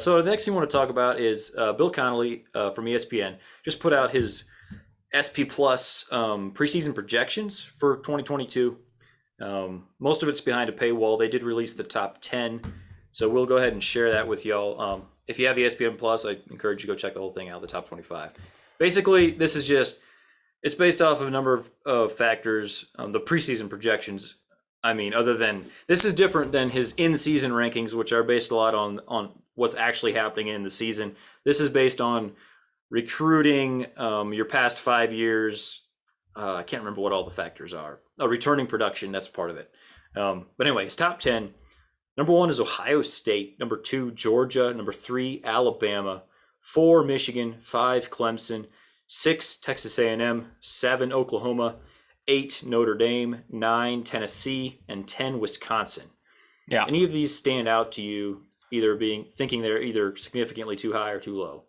So the next thing I want to talk about is Bill Connolly from ESPN just put out his SP Plus preseason projections for 2022. Most of it's behind a paywall. They did release the top 10, so we'll go ahead and share that with y'all. If you have ESPN Plus, I encourage you to go check the whole thing out, the top 25. Basically, this is just, it's based off of a number of factors. The preseason projections, I mean, other than, this is different than his in-season rankings, which are based a lot on what's actually happening in the season. This is based on recruiting, your past 5 years. I can't remember what all the factors are. Returning production, that's part of it. But anyway, his top 10. Number 1 is Ohio State. Number 2, Georgia. Number 3, Alabama. 4, Michigan. 5, Clemson. 6, Texas A&M. 7, Oklahoma. 8, Notre Dame. 9, Tennessee. And 10, Wisconsin. Yeah. Any of these stand out to you, either thinking they're either significantly too high or too low?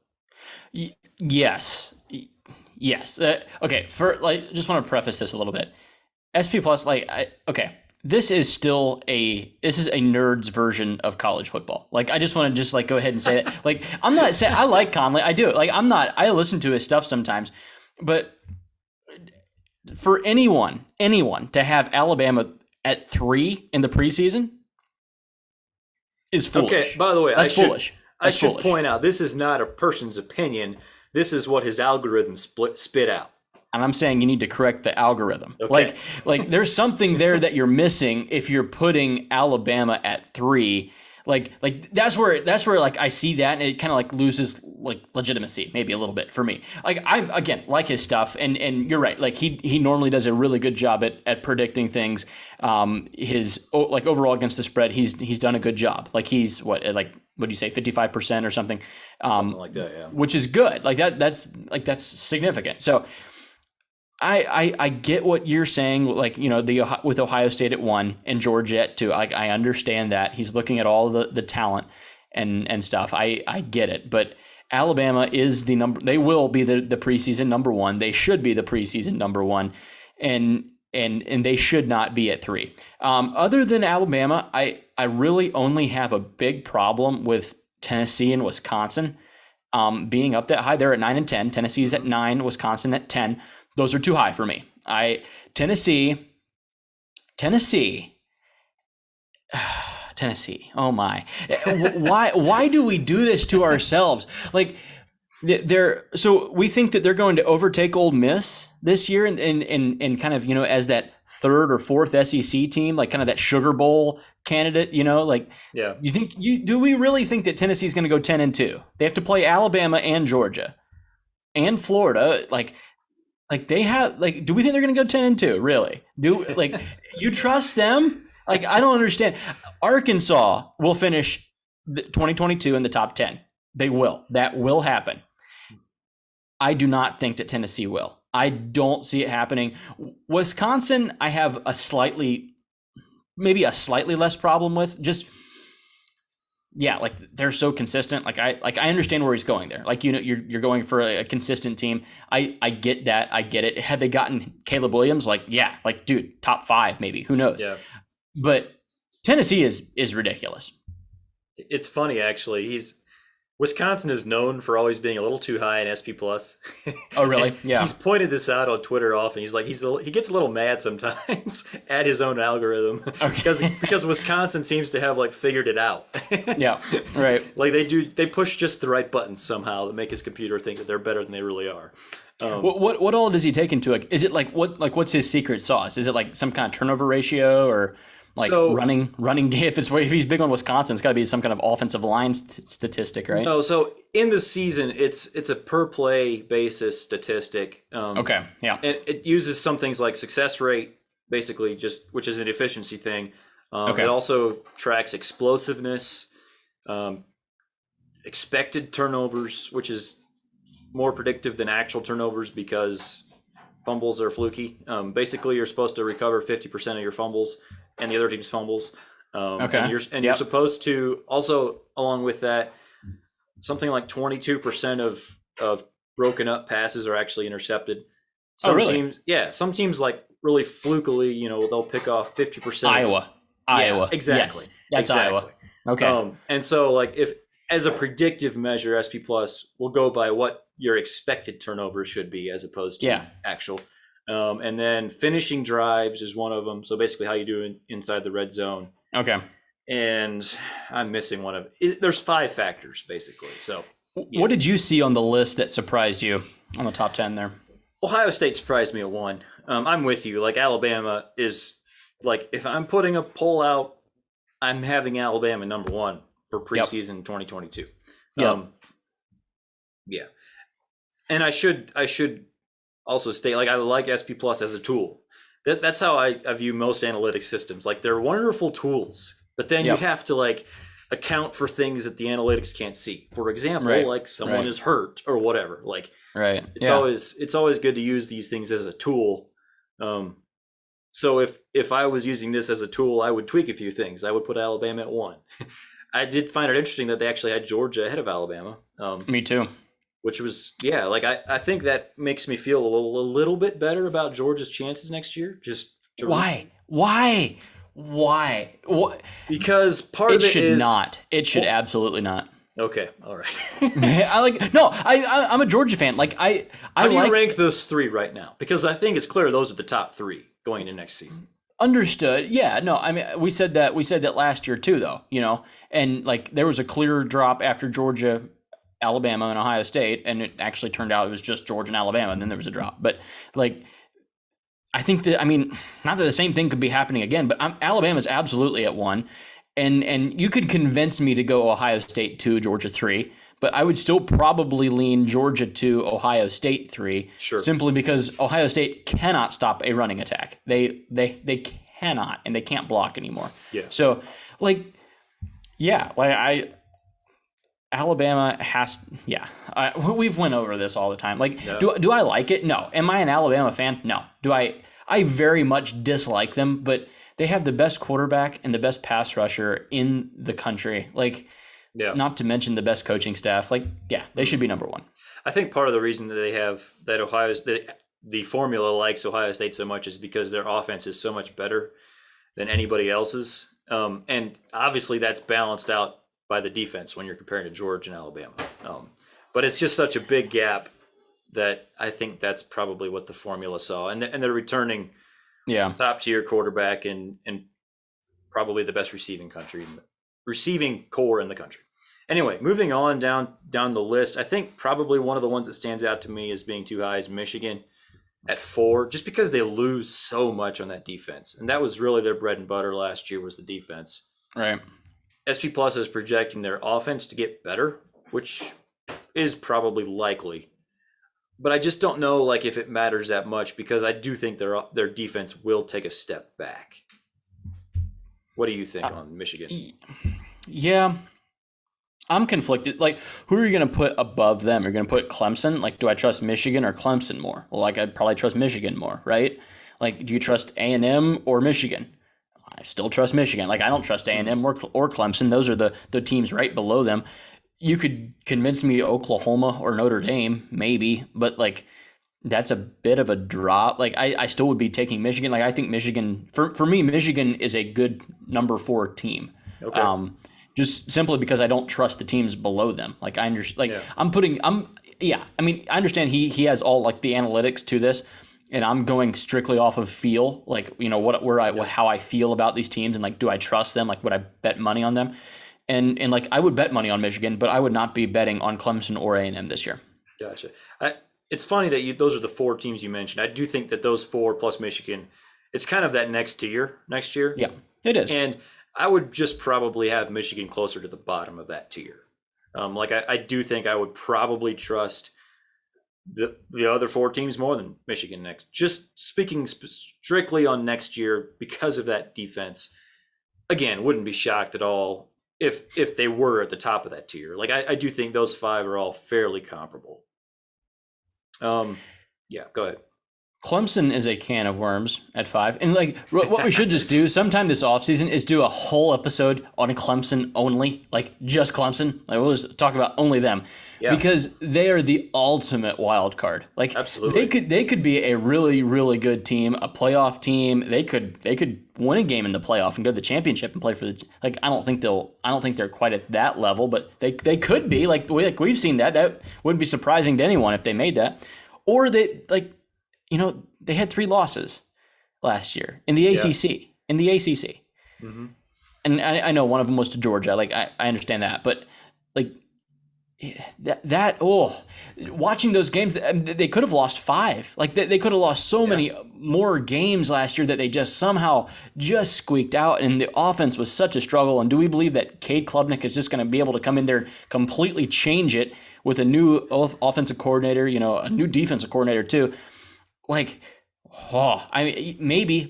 Yes. Yes. Okay. Just want to preface this a little bit. SP Plus, okay. This is a nerd's version of college football. I just want to go ahead and say it. I'm not saying I like Conley. I do. I listen to his stuff sometimes, but for anyone to have Alabama at 3 in the preseason is foolish. Okay. By the way, that's foolish. I should point out, this is not a person's opinion. This is what his algorithm spit out. And I'm saying you need to correct the algorithm. Okay. There's something there that you're missing if you're putting Alabama at 3. That's where I see that, and it kind of loses legitimacy maybe a little bit for me. I again like his stuff, and you're right. He normally does a really good job at predicting things. His overall against the spread, he's done a good job. He's what'd you say, 55% or something? Something like that, yeah. Which is good. That's significant. So I get what you're saying, with Ohio State at 1 and Georgia at 2. I understand that. He's looking at all the talent and stuff. I get it. But Alabama is they will be the preseason number 1. They should be the preseason number 1. And they should not be at 3. Other than Alabama, I really only have a big problem with Tennessee and Wisconsin being up that high. They're at 9 and 10. Tennessee's at 9, Wisconsin at 10. Those are too high for me. Tennessee. Oh my! Why do we do this to ourselves? So we think that they're going to overtake Ole Miss this year, and kind of as that 3rd or 4th SEC team, kind of that Sugar Bowl candidate. Yeah. Do we really think that Tennessee's going to go 10 and 2? They have to play Alabama and Georgia and Florida. They have do we think they're going to go 10 and 2? Really? You trust them? I don't understand. Arkansas will finish 2022 in the top 10. They will. That will happen. I do not think that Tennessee will. I don't see it happening. Wisconsin, I have maybe a slightly less problem with. Just they're so consistent. I understand where he's going there. You're going for a consistent team. I get that. I get it. Had they gotten Caleb Williams, dude, top 5 maybe. Who knows? Yeah. But Tennessee is ridiculous. It's funny, actually. Wisconsin is known for always being a little too high in SP Plus. Oh, really? Yeah. He's pointed this out on Twitter often. He gets a little mad sometimes at his own algorithm because Wisconsin seems to have figured it out. Yeah, right. They push just the right buttons somehow that make his computer think that they're better than they really are. What all does he take into it? Is it what's his secret sauce? Is it some kind of turnover ratio or? Running if he's big on Wisconsin, it's got to be some kind of offensive line statistic, right? No, so in the season, it's a per play basis statistic. Okay, yeah. And it uses some things like success rate, basically, which is an efficiency thing. Okay. It also tracks explosiveness, expected turnovers, which is more predictive than actual turnovers because fumbles are fluky. Basically, you're supposed to recover 50% of your fumbles and the other team's fumbles. Okay. You're supposed to also, along with that, something like 22% of broken up passes are actually intercepted. Some teams, some teams really flukily, they'll pick off 50%. Iowa. Exactly. Yes, that's exactly. Iowa. Okay. And so if as a predictive measure, SP Plus will go by what your expected turnover should be as opposed to actual. And then finishing drives is one of them. So basically how you do inside the red zone. Okay. And I'm missing one of it. There's 5 factors basically. So what did you see on the list that surprised you on the top 10 there? Ohio State surprised me at 1. I'm with you. Like Alabama is like, if I'm putting a poll out, I'm having Alabama number 1 for preseason 2022. Yeah. And I should also state, like, I like SP Plus as a tool. That's how I view most analytics systems. Like, they're wonderful tools, but then you have to like account for things that the analytics can't see. For example, like someone is hurt or whatever. Like, it's always good to use these things as a tool. So if I was using this as a tool, I would tweak a few things. I would put Alabama at 1. I did find it interesting that they actually had Georgia ahead of Alabama. Me too. Which was, like, I think that makes me feel a little bit better about Georgia's chances next year. Why? What? Because part of it should not. It should absolutely not. Okay, all right. I'm a Georgia fan. Like I How do you rank those 3 right now? Because I think it's clear those are the top 3 going into next season. Understood. Yeah, no, I mean, we said that last year too, though, and like there was a clear drop after Georgia, Alabama, and Ohio State, and it actually turned out it was just Georgia and Alabama, and then there was a drop. But like, I think that, I mean, not that the same thing could be happening again, but Alabama's absolutely at 1, and you could convince me to go Ohio State 2, Georgia 3. But I would still probably lean Georgia 2, Ohio State 3, simply because Ohio State cannot stop a running attack. They cannot, and they can't block anymore. Yeah. So, Alabama has, we've went over this all the time. Do I like it? No. Am I an Alabama fan? No. Do I very much dislike them, but they have the best quarterback and the best pass rusher in the country. Not to mention the best coaching staff. They should be number 1. I think part of the reason that they have that the formula likes Ohio State so much is because their offense is so much better than anybody else's. And obviously that's balanced out by the defense when you're comparing to Georgia and Alabama. But it's just such a big gap that I think that's probably what the formula saw. And they're returning top tier quarterback and probably the best receiving core in the country. Anyway, moving on down the list, I think probably one of the ones that stands out to me as being too high is Michigan at 4, just because they lose so much on that defense. And that was really their bread and butter last year, was the defense. Right. SP Plus is projecting their offense to get better, which is probably likely. But I just don't know if it matters that much, because I do think their defense will take a step back. What do you think on Michigan? Yeah, I'm conflicted. Who are you going to put above them? You're going to put Clemson? Do I trust Michigan or Clemson more? Well, I'd probably trust Michigan more, right? Do you trust A&M or Michigan? I still trust Michigan. I don't trust A&M or Clemson. Those are the teams right below them. You could convince me Oklahoma or Notre Dame, maybe, but that's a bit of a drop. I still would be taking Michigan. I think Michigan, for me, Michigan is a good number 4 team. Okay. Just simply because I don't trust the teams below them. I understand. I mean, I understand he has all the analytics to this, and I'm going strictly off of feel. How I feel about these teams, and do I trust them? Would I bet money on them? And I would bet money on Michigan, but I would not be betting on Clemson or A&M this year. Gotcha. It's funny that those are the 4 teams you mentioned. I do think that those 4 plus Michigan, it's kind of that next year. Yeah, it is. And I would just probably have Michigan closer to the bottom of that tier. I do think I would probably trust the other 4 teams more than Michigan next. Just speaking strictly on next year because of that defense. Again, wouldn't be shocked at all if they were at the top of that tier. I do think those 5 are all fairly comparable. Go ahead. Clemson is a can of worms at 5. And like what we should just do sometime this offseason is do a whole episode on Clemson only, like just Clemson. Like we'll just talk about only them. Yeah. Because they are the ultimate wild card. Like Absolutely. they could be a really, really good team, a playoff team. They could win a game in the playoff and go to the championship and play for the like I don't think they're quite at that level, but they could be like we've seen that. That wouldn't be surprising to anyone if they made that. Or they like they had 3 losses last year in the ACC. In the ACC, Mm-hmm. and I know one of them was to Georgia. Like I understand that, but like watching those games, they could have lost 5. Like they could have lost so many more games last year that they just somehow just squeaked out. And the offense was such a struggle. And do we believe that Cade Klubnik is just going to be able to come in there, completely change it with a new offensive coordinator, a new defensive coordinator too? Like, I mean, maybe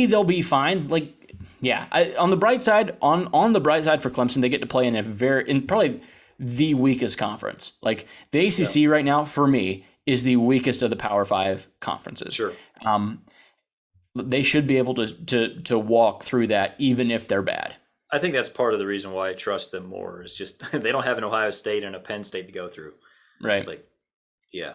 they'll be fine. Like, yeah, on the bright side for Clemson, they get to play in probably the weakest conference. Like the ACC right now for me is the weakest of the Power 5 conferences. Sure. They should be able to walk through that even if they're bad. I think that's part of the reason why I trust them more. Is just they don't have an Ohio State and a Penn State to go through. Right. Like, yeah.